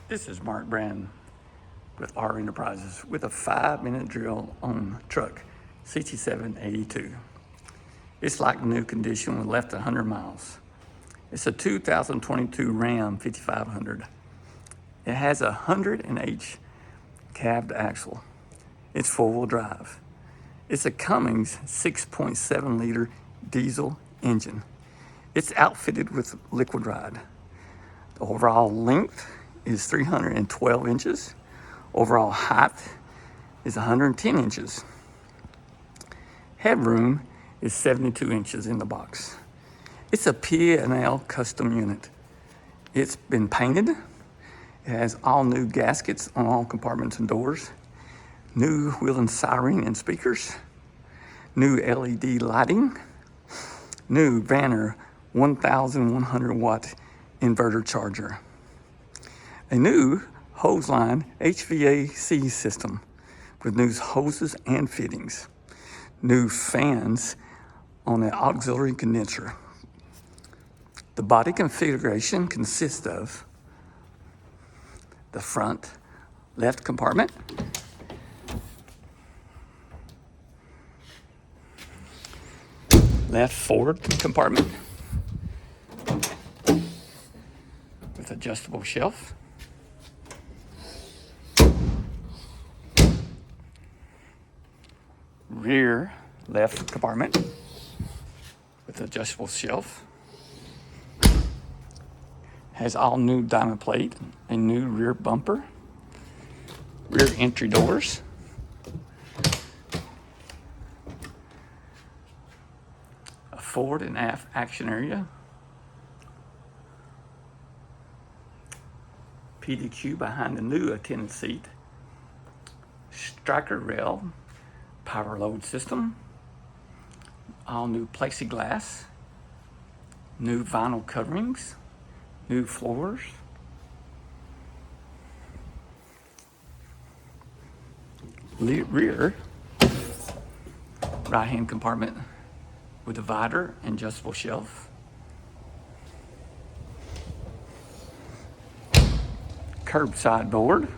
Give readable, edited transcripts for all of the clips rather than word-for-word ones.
This is Mark Brand with R Enterprises with a 5-minute drill on truck 6782. It's like new condition with left 100 miles. It's a 2022 Ram 5500. It has a 100H cabbed axle. It's four-wheel drive. It's a Cummins 6.7 liter diesel engine. It's outfitted with liquid ride. The overall length is 312 inches. Overall height is 110 inches. Headroom is 72 inches in the box. It's a P&L custom unit. It's been painted. It has all new gaskets on all compartments and doors, new wheel and siren and speakers, new LED lighting, new Vanner 1,100 watt inverter charger, a new hose line HVAC system with new hoses and fittings, new fans on an auxiliary condenser. The body configuration consists of the front left compartment, left forward compartment with adjustable shelf, rear left compartment with adjustable shelf, has all new diamond plate, a new rear bumper, rear entry doors, a forward and aft action area, PDQ behind the new attendant seat, striker rail, power load system, all new plexiglass, new vinyl coverings, new floors, rear right hand compartment with divider and adjustable shelf, curbside board,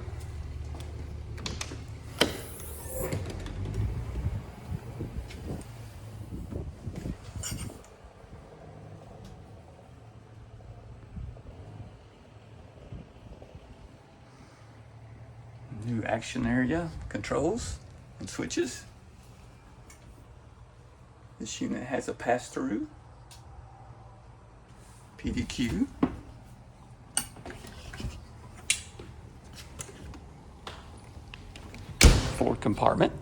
new action area controls and switches. This unit has a pass-through, PDQ, forward compartment,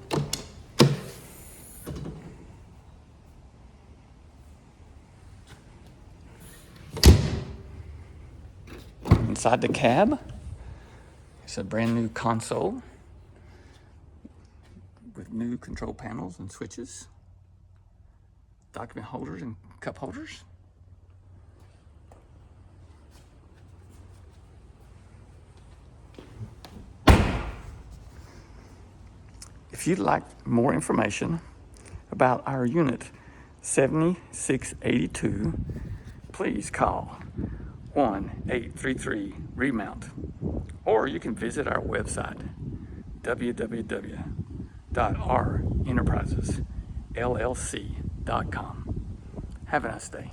inside the cab, it's a brand new console with new control panels and switches, document holders and cup holders. If you'd like more information about our unit 7682, please call 1-833-ReMount, or you can visit our website www.renterprisesllc.com. Have a nice day.